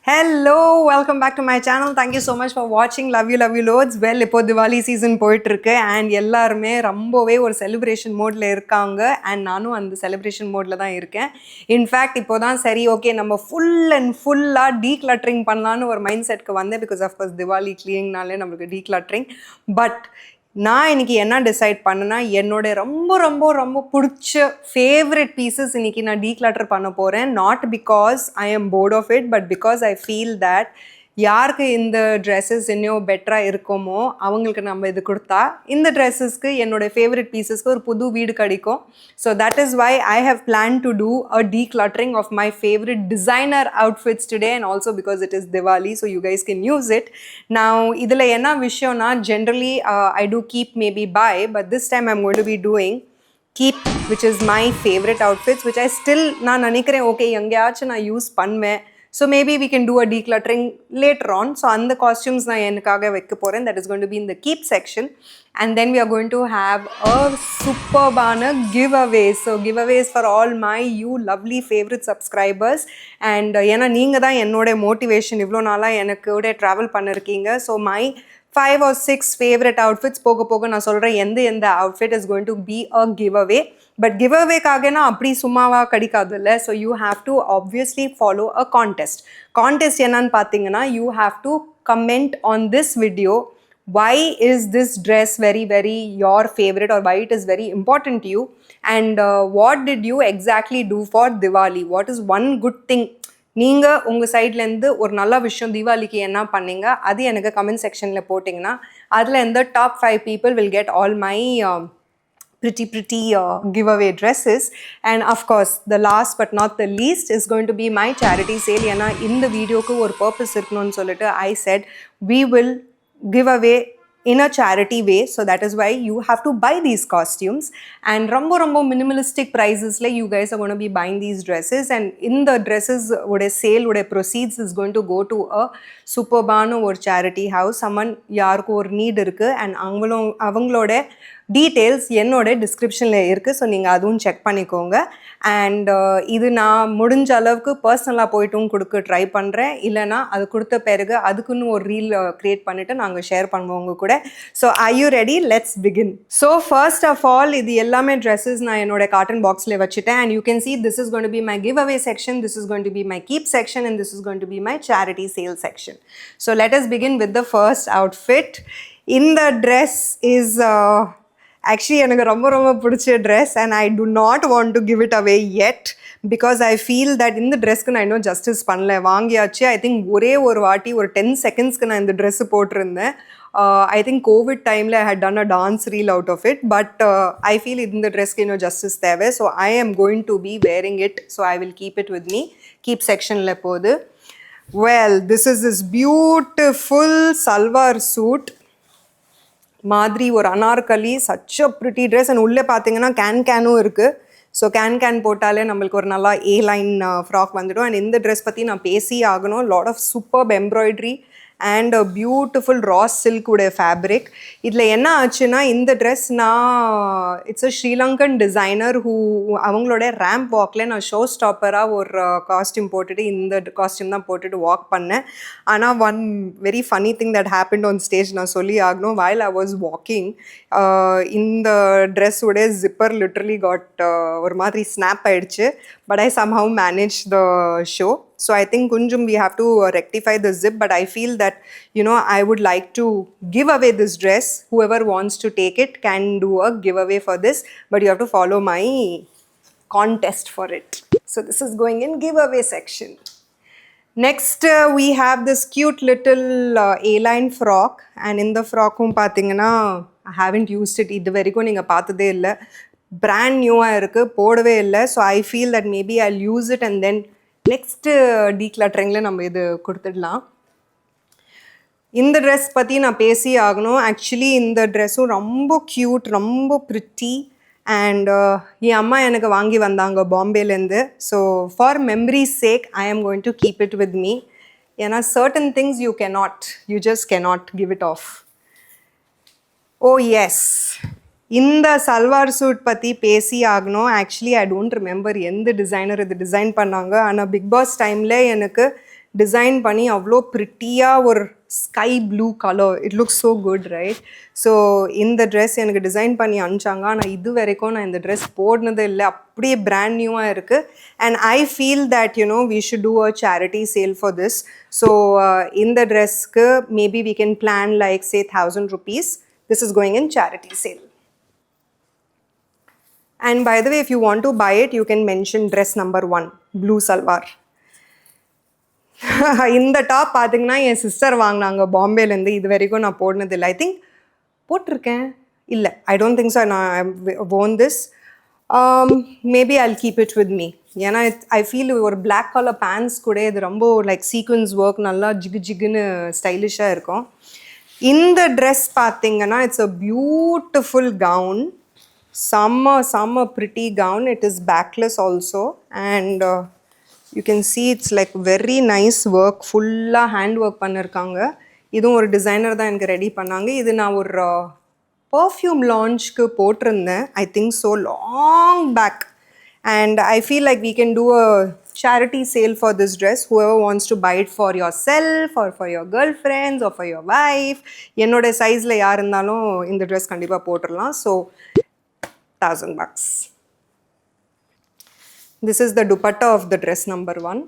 Hello, welcome back to my channel. Thank you so much for watching. Love you loads. Well, இப்போ Diwali season போயிட்டு இருக்கு and எல்லாருமே ரொம்பவே ஒரு celebration modeல இருக்காங்க and நானும் அந்த celebration modeல தான் இருக்கேன். In fact, இப்போ தான் சரி ஓகே நம்ம ஃபுல்லா decluttering பண்ணலாம்னு ஒரு மைண்ட் செட்க்கு வந்தேன் because of course Diwali cleaningனாலே நமக்கு decluttering. But நான் இன்னைக்கு என்ன டிசைட் பண்ணேன்னா என்னோட ரொம்ப பிடிச்ச ஃபேவரட் பீசஸ் இன்னைக்கு நான் டீக்ளட்டர் பண்ண போகிறேன். Not because I am bored of it, but because I feel that யாருக்கு இந்த ட்ரெஸ்ஸஸ் இன்னும் பெட்டராக இருக்குமோ அவங்களுக்கு நம்ம இது கொடுத்தா இந்த ட்ரெஸ்ஸஸ்க்கு என்னோட ஃபேவரட் பீசஸ்க்கு ஒரு புது வீடு கிடைக்கும். So that is why I have plan to do a decluttering of my favourite designer outfits today and also because it is Diwali, so you guys can use it. நான் இதில் என்ன விஷயம்னா generally I do keep maybe by, but this time I'm going to be doing keep, which is my favorite outfits, which I still நான் நினைக்கிறேன் okay எங்கேயாச்சும் நான் use பண்ணுவேன். So maybe we can do a decluttering later on. So அந்த costumes நான் எனக்காக வைக்க போகிறேன். That is going to be in the keep section. And then we are going to have a superbana giveaway. So giveaways for all my you lovely favorite subscribers. And ஏன்னா நீங்கள் தான் என்னோட motivation இவ்வளோ நாளாக எனக்கு ட்ராவல் பண்ணிருக்கீங்க. So my 5 or 6 favorite outfits போக நான் சொல்கிறேன் எந்த outfit is going to be a giveaway. But கிவ்அவேக்காகனா அப்படி சும்மாவா கிடைக்காது இல்லை. So you have to obviously follow a contest என்னன்னு பார்த்தீங்கன்னா you have to comment on this video why is this dress very your favorite or why it is very important to you, and what did you exactly do for Diwali, what is one good thing நீங்கள் உங்கள் சைட்லேருந்து ஒரு நல்ல விஷயம் தீபாவளிக்கு என்ன பண்ணீங்க அது எனக்கு கமெண்ட் செக்ஷனில் போட்டிங்கன்னா அதில் இந்த top 5 people will get all my pretty giveaway dresses. And of course the last but not the least is going to be my charity sale. ஏன்னா இந்த வீடியோக்கு ஒரு பர்பஸ் இருக்கணும்னு சொல்லிட்டு I said we will give away in a charity way, so that is why you have to buy these costumes. And ரொம்ப minimalistic prices like you guys are going to be buying these dresses, and in the dresses would a sale would a proceeds is going to go to a superbana or charity house. someone யாருக்கு ஒரு NEET இருக்கு and அவங்களோட details என்னோட டிஸ்கிரிப்ஷனில் இருக்குது. So நீங்கள் அதுவும் check பண்ணிக்கோங்க. அண்ட் இது நான் முடிஞ்ச அளவுக்கு பர்சனலாக போய்ட்டும் கொடுக்க ட்ரை பண்ணுறேன். இல்லைனா அது கொடுத்த பிறகு அதுக்குன்னு ஒரு ரீல் க்ரியேட் பண்ணிவிட்டு நாங்கள் ஷேர் பண்ணுவோம் உங்க கூட. So are you ready? Let's begin. So first of all இது எல்லாமே ட்ரெஸ்ஸஸ் நான் என்னோட காட்டன் பாக்ஸில் வச்சுட்டேன். And you can see this is going to be my giveaway section, this is going to be my keep section, and this is going to be my charity sale section. So let us begin with the first outfit. In the dress is actually எனக்கு ரொம்ப பிடிச்ச dress and I to not want to give it away yet because I feel that இந்த ட்ரெஸ்க்கு நான் இன்னும் justice பண்ணல. வாங்கியாச்சு. I think ஒரே ஒரு வாட்டி ஒரு 10 செகண்ட்ஸ்க்கு நான் இந்த ட்ரெஸ்ஸு போட்டிருந்தேன். I think COVID டைமில் I had done a dance reel out of it, but I feel இந்த ட்ரெஸ்க்கு இன்னும் ஜஸ்டிஸ் தேவை. So I am going to be wearing it, so I will keep it with me. keep செக்ஷனில் போகுது. Well, this is this beautiful salwar suit மாதிரி ஒரு Anarkali, such a pretty dress. And உள்ளே பார்த்தீங்கன்னா கேனும் இருக்குது. ஸோ கேன் போட்டாலே நம்மளுக்கு ஒரு நல்லா ஏ லைன் ஃப்ராக் வந்துடும். அண்ட் இந்த ட்ரெஸ் பற்றி நான் பேசி ஆகணும். Lot of superb embroidery and a beautiful raw silk உடைய ஃபேப்ரிக். இதில் என்ன ஆச்சுன்னா இந்த ட்ரெஸ் நான் இட்ஸ் அ ஸ்ரீலங்கன் டிசைனர் அவங்களோட ரேம்ப் வாக்கில் நான் ஷோ ஸ்டாப்பராக ஒரு காஸ்டியூம் போட்டுட்டு இந்த காஸ்டியூம் தான் போட்டுட்டு வாக் பண்ணேன். ஆனால் one very funny thing that happened on stage நான் சொல்லி ஆகணும். while I was walking இந்த ட்ரெஸ்ஸோடைய ஜிப்பர் லிட்ரலி காட் ஒரு மாதிரி ஸ்னாப் ஆயிடுச்சு. but I somehow managed the show. So I think kunjum we have to rectify the zip, but I feel that I would like to give away this dress. Whoever wants to take it can do a giveaway for this, but you have to follow my contest for it. So this is going in giveaway section. Next we have this cute little A-line frock, and in the frock pathina I haven't used it இது வரைக்கும் நீங்க பார்த்ததே இல்லை. Brand நியூவாக இருக்குது, போடவே இல்லை. So I feel that maybe I use it and then next டீக்ளட்டரிங்கில் நம்ம இது கொடுத்துடலாம். இந்த ட்ரெஸ் பற்றி நான் பேசி ஆகணும். ஆக்சுவலி இந்த ட்ரெஸ்ஸும் ரொம்ப க்யூட், ரொம்ப ப்ரிட்டி. அண்ட் என் அம்மா எனக்கு வாங்கி வந்தாங்க பாம்பேலேருந்து. So for memories sake I am going to keep it with me. ஏன்னா certain things you just cannot give it off. Oh yes, இந்த சல்வார் சூட் பற்றி பேசி ஆகணும். ஆக்சுவலி ஐ டோன்ட் ரிமெம்பர் எந்த டிசைனர் இது டிசைன் பண்ணாங்க. ஆனால் பிக் பாஸ் டைமில் எனக்கு டிசைன் பண்ணி அவ்வளோ ப்ரிட்டியாக ஒரு sky blue colour. It looks so good, right? So இந்த ட்ரெஸ் எனக்கு டிசைன் பண்ணி அனுப்பிச்சாங்க. ஆனால் இது வரைக்கும் நான் இந்த ட்ரெஸ் போடுனதே இல்லை. அப்படியே பிராண்ட் நியூவாக இருக்குது. And I feel that we should do a charity sale for this. So இந்த ட்ரெஸ்க்கு maybe we can plan like say 1000 rupees. This is going in charity sale. And by the way, if you want to buy it, you can mention dress number 1, blue salwar. இந்த top பார்த்தீங்கன்னா என் sister வாங்கினாங்க பாம்பேலேருந்து. இது வரைக்கும் நான் போடுனதில்லை. I think போட்டிருக்கேன், இல்லை, I don't think so. நான் worn this. Maybe Jal keep it with me. ஏன்னா ஐ ஃபீல் ஒரு பிளாக் கலர் பேண்ட்ஸ் கூட இது ரொம்ப லைக் சீக்வன்ஸ் ஒர்க் நல்லா ஜிகுன்னு ஸ்டைலிஷாக இருக்கும். இந்த ட்ரெஸ் பார்த்தீங்கன்னா இட்ஸ் அ பியூட்டிஃபுல் கவுன். செம்ம pretty gown. It is backless also. And you can see it's like very nice work. ஃபுல்லாக ஹேண்ட் ஒர்க் பண்ணியிருக்காங்க. இதுவும் ஒரு டிசைனர் தான் எனக்கு ரெடி பண்ணாங்க. இது நான் ஒரு பர்ஃப்யூம் லான்ச்க்கு போட்டிருந்தேன், I think so, long back. And I feel like we can do a charity sale for this dress. Whoever wants to buy it for yourself or for your girlfriends or for your wife, என்னோட சைஸில் யார் இருந்தாலும் இந்த dress கண்டிப்பாக போட்டுடலாம். So $1000. This is the dupatta of the dress number 1.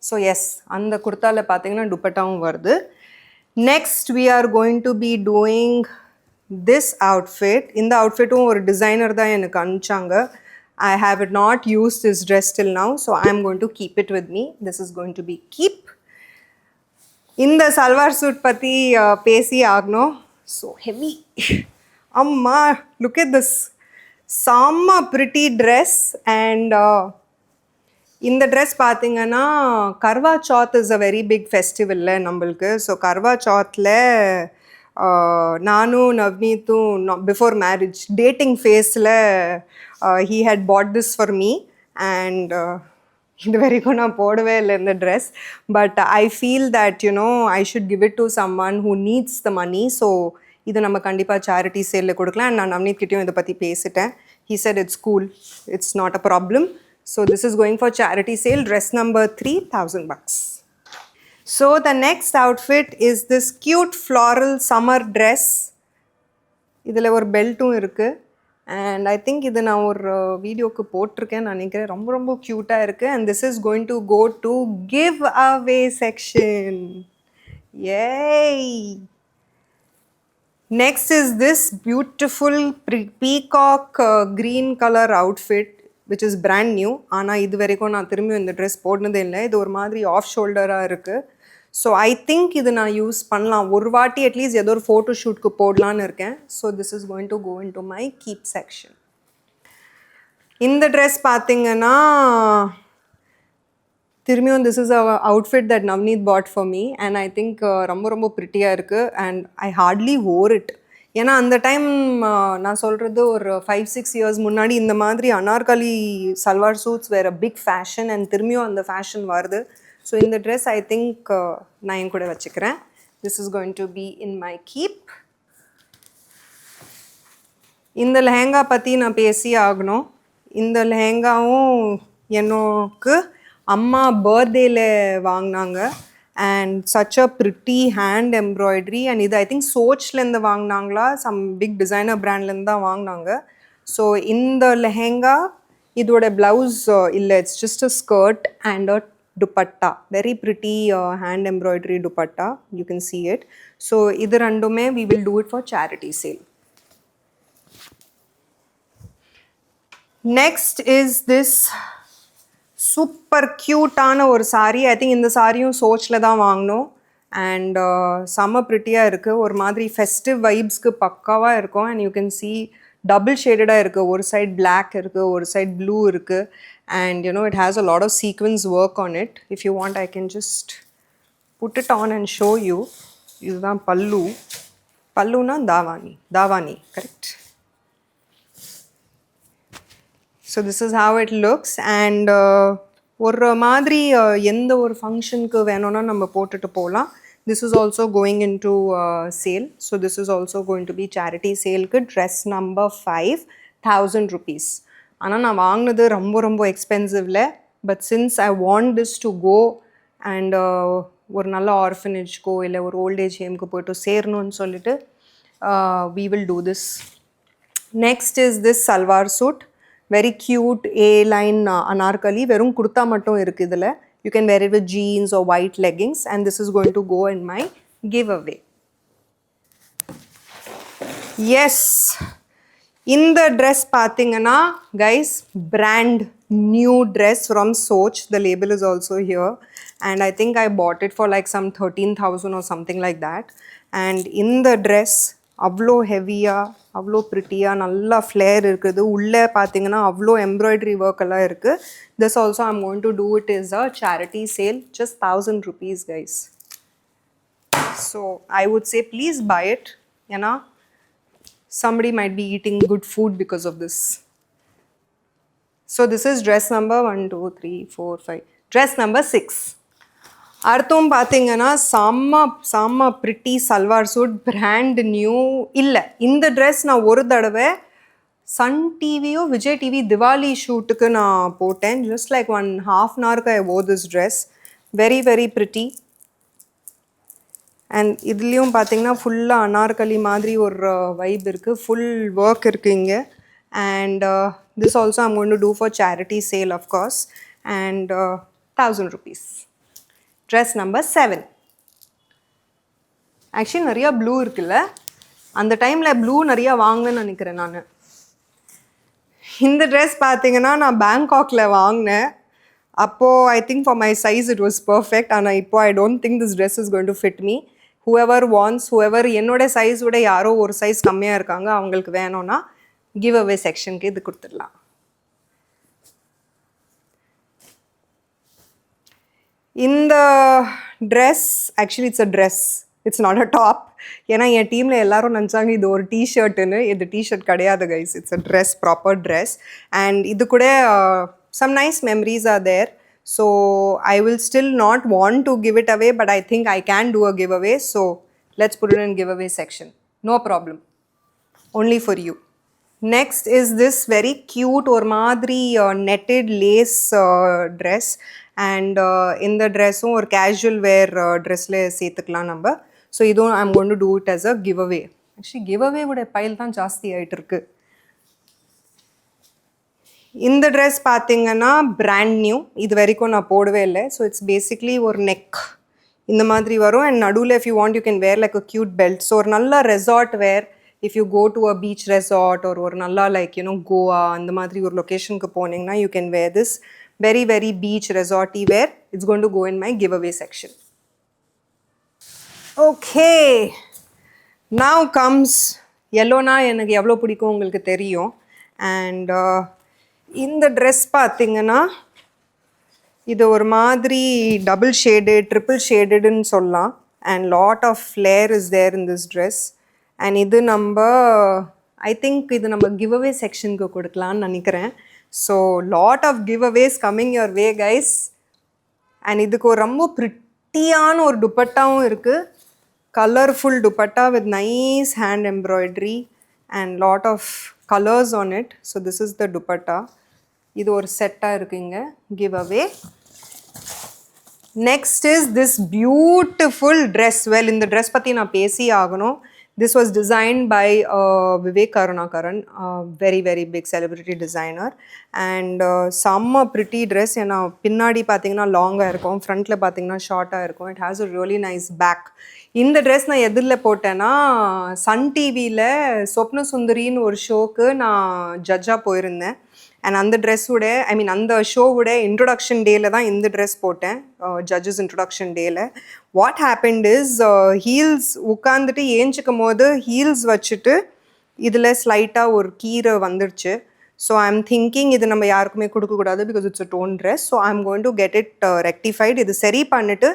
So yes, அந்த குர்த்தாவில் பார்த்தீங்கன்னா dupattaவும் வருது. Next we are going to be doing this outfit. இந்த அவுட்ஃபிட்டும் ஒரு டிசைனர் தான் எனக்கு அனுப்பிச்சாங்க. I have not used this dress till now, so I am going to keep it with me. This is going to be keep. இந்த salwar suit பற்றி பேசி ஆகணும். So heavy. அம்மா, look at this. செம்ம pretty dress. And இந்த dress பார்த்தீங்கன்னா Karva Chauth is a very big ஃபெஸ்டிவல்ல நம்மளுக்கு. ஸோ கர்வா சௌத்தில் நானும் நவ்னீத்தும் பிஃபோர் மேரேஜ் டேட்டிங் ஃபேஸில் he had bought this for me. And இது வரைக்கும் நான் போடவே இல்லை இந்த dress. But I feel that I should give it to someone who needs the money. So இது நம்ம கண்டிப்பாக சேரிட்டி சேலில் கொடுக்கலாம். அண்ட் நான் நவ்னீத் கிட்டேயும் இதை பற்றி பேசிட்டேன். he said it's cool, it's not a problem. So this is going for charity sale. Dress number 3, $1000. So the next outfit is this cute floral summer dress. இதில் ஒரு பெல்ட்டும் இருக்குது. அண்ட் ஐ திங்க் இது நான் ஒரு வீடியோக்கு போட்டிருக்கேன் நினைக்கிறேன். ரொம்ப க்யூட்டாக இருக்குது. And this is going to go to giveaway section. Hey, next is this beautiful peacock green colour outfit which is brand new. ஆனால் இது வரைக்கும் நான் திரும்பியும் இந்த ட்ரெஸ் போடுனதே இல்லை. இது ஒரு மாதிரி ஆஃப் ஷோல்டராக இருக்குது. ஸோ ஐ திங்க் இது நான் யூஸ் பண்ணலாம் ஒரு வாட்டி அட்லீஸ்ட் ஏதோ ஒரு ஃபோட்டோ ஷூட்க்கு போடலான்னு இருக்கேன். So this is going to go into my keep section. இந்த ட்ரெஸ் பார்த்தீங்கன்னா திரும்பியும் this is a outfit that Navneet bought for me. And I think ரொம்ப ப்ரிட்டியாக இருக்குது. And I hardly wore it. ஏன்னா அந்த டைம் நான் சொல்கிறது ஒரு 5-6 இயர்ஸ் முன்னாடி இந்த மாதிரி அனார்கலி சல்வார் சூட்ஸ் வேறு பிக் ஃபேஷன். அண்ட் திரும்பியும் அந்த ஃபேஷன் வருது. ஸோ இந்த ட்ரெஸ் ஐ திங்க் நான் என் கூட வச்சுக்கிறேன். This is going to be in my keep. இந்த லெஹங்கா பற்றி நான் பேசி ஆகணும். இந்த லெஹங்காவும் எனக்கு அம்மா பர்த்டேல வாங்கினாங்க. And such a pretty hand embroidery. And இது ஐ திங்க் சோச்லேருந்து வாங்கினாங்களா, சம் பிக் டிசைனர் பிராண்ட்லேருந்து தான் வாங்கினாங்க. ஸோ இந்த லெஹங்கா இதோட ப்ளவுஸ் இல்லை, it's just a skirt and a dupatta, very pretty hand embroidery dupatta, you can see it. So idu rendume we will do it for charity sale. Next is this super cute ஆன ஒரு saree. I think இந்த சாரியும் சோச்ல தான் வாங்கணும். And செம்ம ப்ரிட்டியாக இருக்குது. ஒரு மாதிரி ஃபெஸ்டிவ் வைப்ஸ்க்கு பக்காவாக இருக்கும். And you can see double ஷேடடாக இருக்குது. ஒரு சைட் பிளாக் இருக்குது, ஒரு சைட் ப்ளூ இருக்குது. And it has a lot of sequence work on it. If you want, I can just put it on and show you. இதுதான் பல்லு. பல்லுனா தாவானி, correct? So this is how it looks. And ஒரு மாதிரி எந்த ஒரு ஃபங்க்ஷனுக்கு வேணும்னா நம்ம போட்டுட்டு போகலாம். This is also going into sale. So this is also going to be charity sale. Dress number 5, 1000 rupees. ஆனால் நான் வாங்கினது ரொம்ப எக்ஸ்பென்சிவ்ல. But since I want this to go and ஒரு நல்ல ஆர்ஃபனேஜ்க்கோ இல்லை ஒரு ஓல்டேஜ் ஹேம்க்கு போய்ட்டு சேரணும்னு சொல்லிட்டு we will do this. Next is this salwar suit, very cute A-line anarkali, வெறும் kurta மட்டும் இருக்கு இதுல. You can wear it with jeans or white leggings, and this is going to go in my giveaway. Yes, இந்த dress பார்த்தீங்கன்னா guys, brand new dress from Soch. The label is also here, and I think I bought it for like some 13,000 or something like that. And இந்த dress அவ்வளோ ஹெவியாக அவ்வளோ ப்ரிட்டியாக நல்லா Flair இருக்குது. உள்ளே பார்த்தீங்கன்னா அவ்வளோ எம்ப்ராய்டரி ஒர்க் எல்லாம் இருக்குது. This also I'm going to do it is a charity sale, just 1000 rupees guys. So I would say please buy it, ஏன்னா somebody might be eating good food because of this. So this is dress number 1 2 3 4 5, dress number 6. அடுத்தும் பார்த்தீங்கன்னா செம்ம pretty salwar suit, brand new. இல்லை, இந்த dress நான் ஒரு தடவை Sun டிவியோ விஜய் டிவி திவாலி ஷூட்டுக்கு நான் போட்டேன். Just like 1.5 hour I wore this dress. Very very pretty. And இதுலேயும் பார்த்தீங்கன்னா ஃபுல்லாக அனார்கலி மாதிரி ஒரு வைப் இருக்குது, ஃபுல் ஒர்க் இருக்குது இங்கே. And this also I'm going to do for charity sale of course. And 1000 rupees. Dress number 7. Actually நிறையா ப்ளூ இருக்குல்ல, அந்த டைமில் ப்ளூ நிறையா வாங்கினேன்னு நினைக்கிறேன் நான். இந்த ட்ரெஸ் பார்த்தீங்கன்னா நான் பேங்காக்ல வாங்கினேன். அப்போது I think for my size it was perfect. ஆனால் இப்போ I don't think this dress is going to fit me. whoever wants, whoever என்னோட சைஸ் விட யாரோ ஒரு சைஸ் கம்மியாக இருக்காங்க, அவங்களுக்கு வேணும்னா கிவ் அவே செக்ஷனுக்கு இது கொடுத்துடலாம். இந்த dress actually it's a dress, it's not a top. ஏன்னா என் டீமில் எல்லாரும் நினச்சாங்க இது ஒரு டிஷர்ட்டுன்னு. இது டிஷர்ட் கிடையாது guys, it's a dress, proper dress. And இது கூட some nice memories are there. So I will still not want to give it away, but I think I can do a giveaway. So let's put it in giveaway section, no problem, only for you. Next is this very cute ஒரு மாதிரி netted lace dress. And இந்த ட்ரெஸ்ஸும் ஒரு casual வேர் ட்ரெஸ்ஸில் சேர்த்துக்கலாம் நம்ம. So இதுவும் I'm going to do it as a giveaway. Actually கிவ் அவேவோட பைல் தான் ஜாஸ்தி ஆகிட்டு இருக்கு. இந்த ட்ரெஸ் பார்த்தீங்கன்னா பிராண்ட் நியூ, இது வரைக்கும் நான் போடவே இல்லை. ஸோ இட்ஸ் பேசிக்லி ஒரு நெக் இந்த மாதிரி வரும். அண்ட் நடுவில் if you want you can wear like a cute belt. So ஒரு நல்ல resort wear, if you go to a beach resort or ஒரு நல்லா லைக் கோவா அந்த மாதிரி ஒரு லொக்கேஷனுக்கு போனீங்கன்னா you can wear this very very beach resorty wear. It's going to go in my giveaway section. Okay, now comes yellowனா எனக்கு எவ்வளோ பிடிக்கும் உங்களுக்கு தெரியும். அண்ட் இந்த ட்ரெஸ் பார்த்தீங்கன்னா இது ஒரு மாதிரி டபுள் ஷேடட் ட்ரிபிள் ஷேடடுன்னு சொல்லலாம். And lot of flare is there in this dress. And இது நம்ம ஐ திங்க் இது நம்ம கிவ் அவே செக்ஷனுக்கு கொடுக்கலான்னு நினைக்கிறேன். So lot of giveaways coming your way guys. And இதுக்கு ஒரு ரொம்ப ப்ரிட்டியான ஒரு துப்பட்டாவும் இருக்குது, colourful dupatta with nice hand embroidery and lot of colours on it. So this is the dupatta. இது ஒரு செட்டாக இருக்குங்க giveaway. Next is this beautiful dress. Well, இந்த ட்ரெஸ் பற்றி நான் பேசி ஆகணும். This was designed by Vivek Karunakaran, a very very big celebrity designer. And some pretty dress. ஏன்னா பின்னாடி பார்த்தீங்கன்னா லாங்காக இருக்கும், ஃப்ரண்ட்டில் பார்த்தீங்கன்னா ஷார்ட்டாக இருக்கும். It has a really nice back. இந்த ட்ரெஸ் நான் எதில் போட்டேன்னா சன் டிவியில் சொப்ன சுந்தரின்னு ஒரு ஷோக்கு நான் ஜட்ஜாக போயிருந்தேன். அண்ட் அந்த ட்ரெஸ்ஸோட அந்த ஷோவோட இன்ட்ரொடக்ஷன் டேயில் தான் இந்த ட்ரெஸ் போட்டேன், ஜட்ஜஸ் இன்ட்ரொடக்ஷன் டேயில். வாட் ஹேப்பன்ட் இஸ் ஹீல்ஸ் உட்காந்துட்டு ஏஞ்சிக்கும் போது ஹீல்ஸ் வச்சுட்டு இதில் ஸ்லைட்டாக ஒரு கீரை வந்துடுச்சு. ஸோ ஐ எம் திங்கிங் இது நம்ம யாருக்குமே கொடுக்கக்கூடாது, because it's a torn dress. So I am going to get it rectified. இது சரி பண்ணிவிட்டு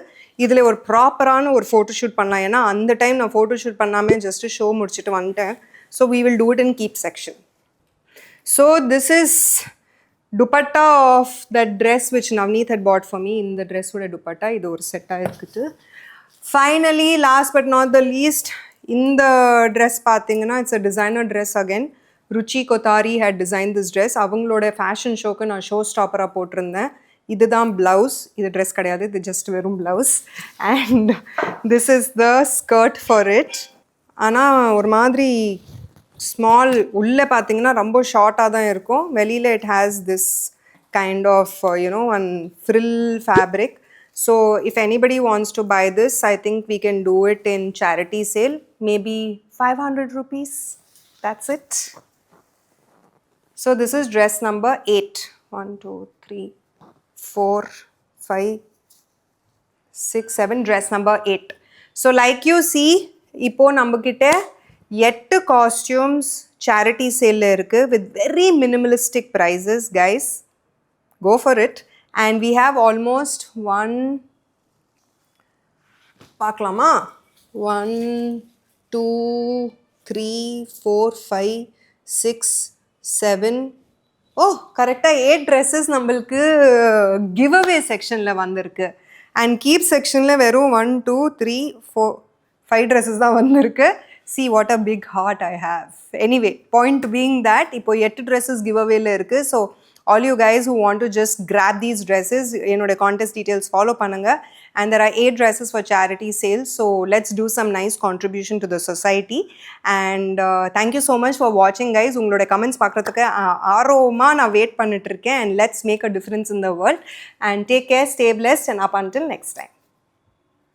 இதில் ஒரு ப்ராப்பரான ஒரு ஃபோட்டோஷூட் பண்ணலாம். ஏன்னா அந்த டைம் நான் ஃபோட்டோஷூட் பண்ணாமல் ஜஸ்ட்டு ஷோ முடிச்சுட்டு வந்துட்டேன். So we will do it in keep section. So this is dupatta of that dress which Navneet had bought for me. In the dress oda dupatta idu or set ah irukku. Finally, last but not the least, in the dress pathina it's a designer dress again. Ruchi Kothari had designed this dress. Avangaloda fashion show ku na show stopper ah potirundhen. இதுதான் blouse. இது dress கிடையாது, இது just வெறும் blouse. And this is the skirt for it. ஆனால் ஒரு மாதிரி small, உள்ளே பார்த்தீங்கன்னா ரொம்ப ஷார்ட்டாக தான் இருக்கும். வெளியில் it has this kind of one frill fabric. So if anybody wants to buy this, I think we can do it in charity sale, maybe 500 rupees. That's it. So this is dress number 8. 1, 2, 3, 4, 5, 6, 7. Dress number 8. So like you see, இப்போ நம்ம கிட்ட 8 costumes charity sale இருக்கு with very minimalistic prices, guys. Go for it. And we have almost பார்க்கலாமா, 1, 2, 3, 4, 5, 6, 7, கரெக்டாக 8 dresses நம்மளுக்கு give away செக்ஷனில் வந்திருக்கு. And keep செக்ஷனில் வெறும் 1, 2, 3, 4, 5 ட்ரெஸ்ஸஸ் தான் வந்திருக்கு. See what a big heart I have. Anyway, point being that இப்போ 8 ட்ரெஸ்ஸஸ் கிவ் அவேல இருக்குது. So all you guys who want to just grab these dresses, என்னோட contest details follow பண்ணுங்க. And there are 8 dresses for charity sales. So let's do some nice contribution to the society. And thank you so much for watching, guys. உங்களோட comments பார்க்கறதுக்கு ஆர்வமா நான் wait பண்ணிட்டு இருக்கேன். And let's make a difference in the world. And take care, stay blessed, and up until next time.